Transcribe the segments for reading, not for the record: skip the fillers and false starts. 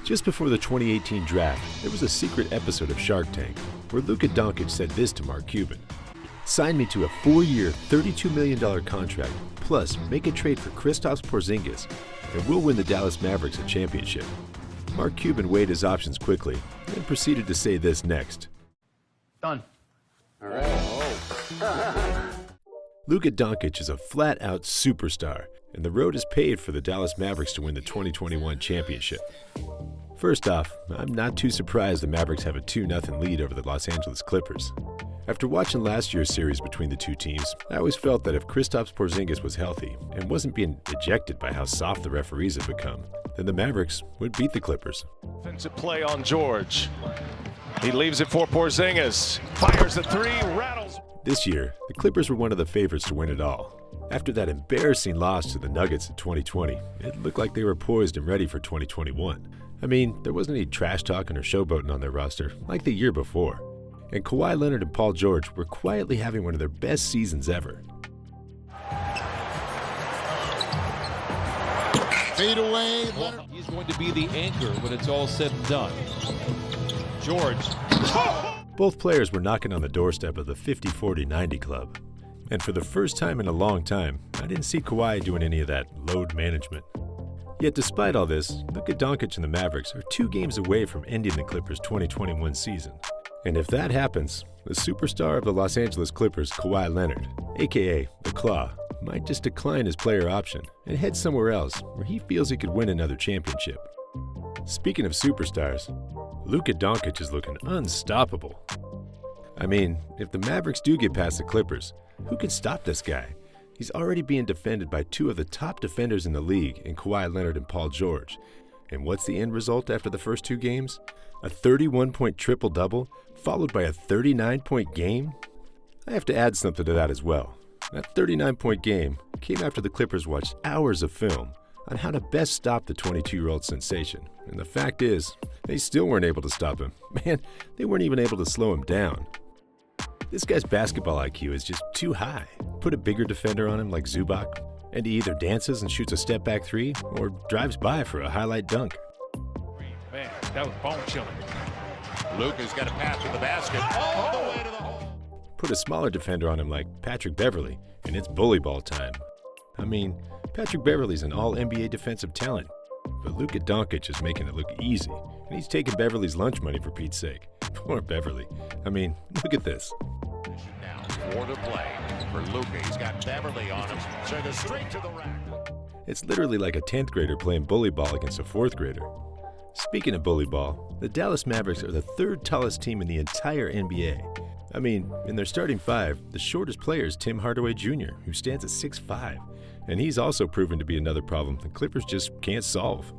Just before the 2018 draft, there was a secret episode of Shark Tank where Luka Doncic said this to Mark Cuban: "Sign me to a 4-year, $32 million contract, plus make a trade for Kristaps Porzingis, and we'll win the Dallas Mavericks a championship." Mark Cuban weighed his options quickly and proceeded to say this next: "Done." All right. Luka Doncic is a flat-out superstar, and the road is paved for the Dallas Mavericks to win the 2021 championship. First off, I'm not too surprised the Mavericks have a 2-0 lead over the Los Angeles Clippers. After watching last year's series between the two teams, I always felt that if Kristaps Porzingis was healthy and wasn't being ejected by how soft the referees have become, then the Mavericks would beat the Clippers. Offensive play on George. He leaves it for Porzingis. Fires the three, rattles. This year, the Clippers were one of the favorites to win it all. After that embarrassing loss to the Nuggets in 2020, it looked like they were poised and ready for 2021. I mean, there wasn't any trash talking or showboating on their roster like the year before. And Kawhi Leonard and Paul George were quietly having one of their best seasons ever. Fade away. Well, he's going to be the anchor when it's all said and done. George. Both players were knocking on the doorstep of the 50-40-90 club. And for the first time in a long time, I didn't see Kawhi doing any of that load management. Yet despite all this, Luka Doncic and the Mavericks are 2 games away from ending the Clippers' 2021 season. And if that happens, the superstar of the Los Angeles Clippers, Kawhi Leonard, aka the Claw, might just decline his player option and head somewhere else where he feels he could win another championship. Speaking of superstars, Luka Doncic is looking unstoppable. I mean, if the Mavericks do get past the Clippers, who can stop this guy? He's already being defended by 2 of the top defenders in the league in Kawhi Leonard and Paul George. And what's the end result after the first 2 games? A 31-point triple-double, followed by a 39-point game? I have to add something to that as well. That 39-point game came after the Clippers watched hours of film on how to best stop the 22-year-old sensation. And the fact is, they still weren't able to stop him. Man, they weren't even able to slow him down. This guy's basketball IQ is just too high. Put a bigger defender on him like Zubac, and he either dances and shoots a step-back 3 or drives by for a highlight dunk. Man, that was bone-chilling. Luka's got a pass to the basket all the way to the hole. Put a smaller defender on him like Patrick Beverley, and it's bully ball time. I mean, Patrick Beverley's an all-NBA defensive talent, but Luka Doncic is making it look easy, and he's taking Beverley's lunch money for Pete's sake. Poor Beverley. I mean, look at this. Now, 4 to play for Luka. He's got Beverley on him. Send it straight to the rack. It's literally like a 10th grader playing bully ball against a 4th grader. Speaking of bully ball, the Dallas Mavericks are the 3rd tallest team in the entire NBA. I mean, in their starting 5, the shortest player is Tim Hardaway Jr., who stands at 6'5", and he's also proven to be another problem the Clippers just can't solve.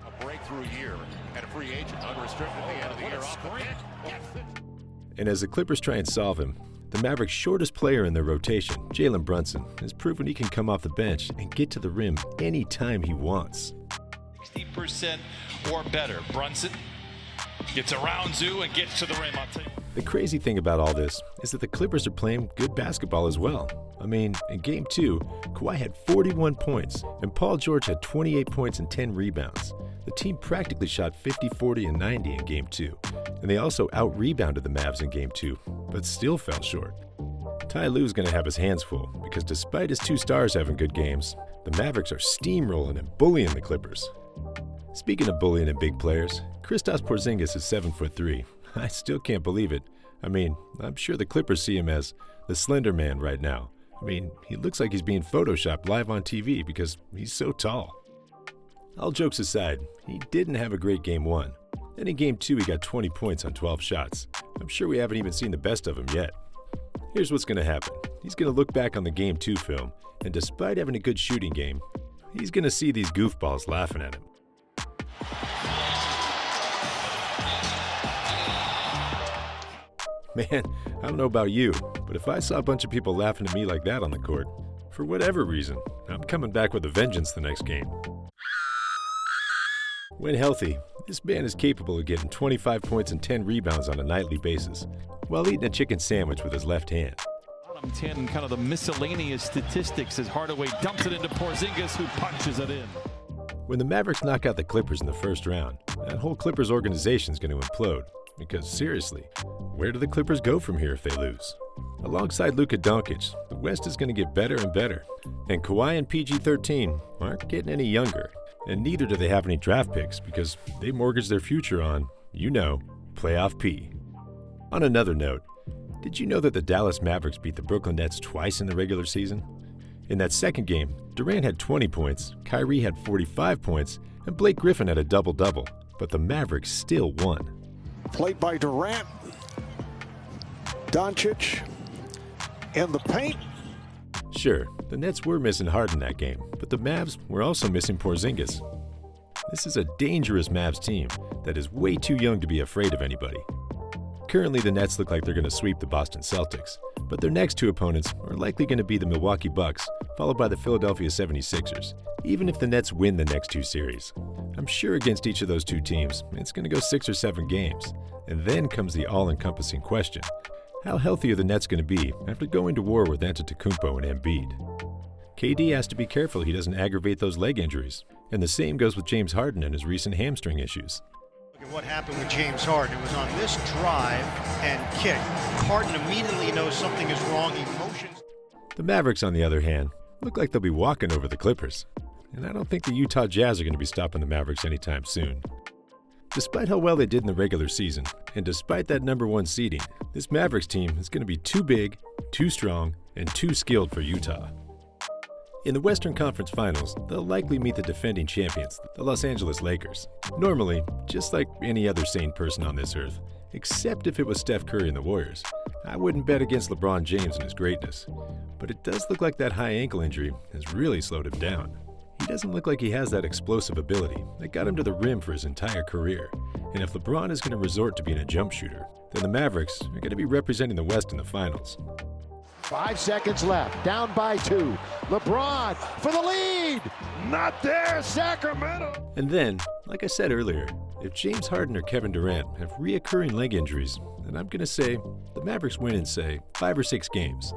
A breakthrough year and a free agent unrestricted at the end of the year off the bench. And as the Clippers try and solve him, the Mavericks' shortest player in their rotation, Jalen Brunson, has proven he can come off the bench and get to the rim anytime he wants. 60% or better. Brunson gets around Zoo and gets to the rim. I'll tell you. The crazy thing about all this is that the Clippers are playing good basketball as well. I mean, in Game 2, Kawhi had 41 points, and Paul George had 28 points and 10 rebounds. The team practically shot 50, 40, and 90 in Game 2, and they also out-rebounded the Mavs in Game 2, but still fell short. Ty Lue's going to have his hands full, because despite his 2 stars having good games, the Mavericks are steamrolling and bullying the Clippers. Speaking of bullying and big players, Kristaps Porzingis is 7'3". I still can't believe it. I mean, I'm sure the Clippers see him as the Slender Man right now. I mean, he looks like he's being photoshopped live on TV because he's so tall. All jokes aside, he didn't have a great Game 1. Then in Game 2, he got 20 points on 12 shots. I'm sure we haven't even seen the best of him yet. Here's what's going to happen. He's going to look back on the Game 2 film, and despite having a good shooting game, he's going to see these goofballs laughing at him. Man, I don't know about you, but if I saw a bunch of people laughing at me like that on the court, for whatever reason, I'm coming back with a vengeance the next game. When healthy, this man is capable of getting 25 points and 10 rebounds on a nightly basis, while eating a chicken sandwich with his left hand. Bottom 10, kind of the miscellaneous statistics as Hardaway dumps it into Porzingis, who punches it in. When the Mavericks knock out the Clippers in the first round, that whole Clippers organization is going to implode. Because seriously, where do the Clippers go from here if they lose? Alongside Luka Doncic, the West is going to get better and better. And Kawhi and PG-13 aren't getting any younger. And neither do they have any draft picks because they mortgage their future on, playoff P. On another note, did you know that the Dallas Mavericks beat the Brooklyn Nets twice in the regular season? In that second game, Durant had 20 points, Kyrie had 45 points, and Blake Griffin had a double-double. But the Mavericks still won. Played by Durant. Doncic in the paint. Sure, the Nets were missing Harden that game, but the Mavs were also missing Porzingis. This is a dangerous Mavs team that is way too young to be afraid of anybody. Currently, the Nets look like they're going to sweep the Boston Celtics, but their next two opponents are likely going to be the Milwaukee Bucks, followed by the Philadelphia 76ers, even if the Nets win the next two series. I'm sure against each of those two teams, it's going to go 6 or 7 games. And then comes the all-encompassing question. How healthy are the Nets going to be after going to war with Antetokounmpo and Embiid? KD has to be careful he doesn't aggravate those leg injuries. And the same goes with James Harden and his recent hamstring issues. Look at what happened with James Harden. It was on this drive and kick. Harden immediately knows something is wrong. He motions. The Mavericks, on the other hand, look like they'll be walking over the Clippers. And I don't think the Utah Jazz are going to be stopping the Mavericks anytime soon. Despite how well they did in the regular season, and despite that #1 seeding, this Mavericks team is going to be too big, too strong, and too skilled for Utah. In the Western Conference Finals, they'll likely meet the defending champions, the Los Angeles Lakers. Normally, just like any other sane person on this earth, except if it was Steph Curry and the Warriors, I wouldn't bet against LeBron James and his greatness. But it does look like that high ankle injury has really slowed him down. He doesn't look like he has that explosive ability that got him to the rim for his entire career. And if LeBron is going to resort to being a jump shooter, then the Mavericks are going to be representing the West in the finals. 5 seconds left. Down by 2. LeBron for the lead. Not there, Sacramento. And then, like I said earlier, if James Harden or Kevin Durant have reoccurring leg injuries, then I'm going to say the Mavericks win in, say, 5 or 6 games.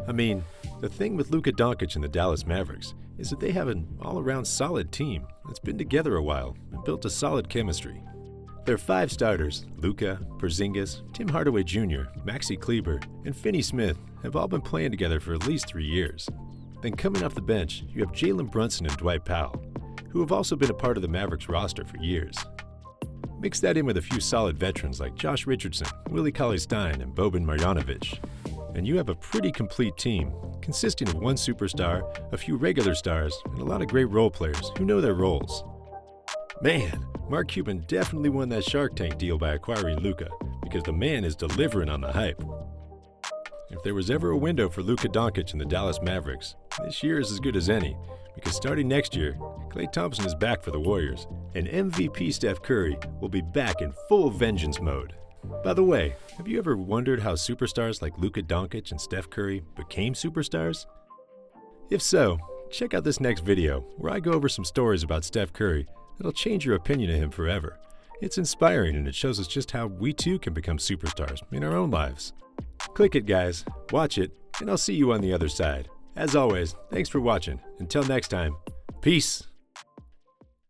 I mean, the thing with Luka Doncic and the Dallas Mavericks is that they have an all-around solid team that's been together a while and built a solid chemistry. Their 5 starters, Luka, Porzingis, Tim Hardaway Jr., Maxi Kleber, and Finney-Smith, have all been playing together for at least 3 years. Then coming off the bench, you have Jalen Brunson and Dwight Powell, who have also been a part of the Mavericks roster for years. Mix that in with a few solid veterans like Josh Richardson, Willie Cauley-Stein, and Boban Marjanovic, and you have a pretty complete team consisting of 1 superstar, a few regular stars, and a lot of great role players who know their roles. Man, Mark Cuban definitely won that Shark Tank deal by acquiring Luka, because the man is delivering on the hype. If there was ever a window for Luka Doncic and the Dallas Mavericks, this year is as good as any, because starting next year, Klay Thompson is back for the Warriors, and MVP Steph Curry will be back in full vengeance mode. By the way, have you ever wondered how superstars like Luka Doncic and Steph Curry became superstars? If so, check out this next video where I go over some stories about Steph Curry that'll change your opinion of him forever. It's inspiring and it shows us just how we too can become superstars in our own lives. Click it, guys, watch it, and I'll see you on the other side. As always, thanks for watching. Until next time, peace.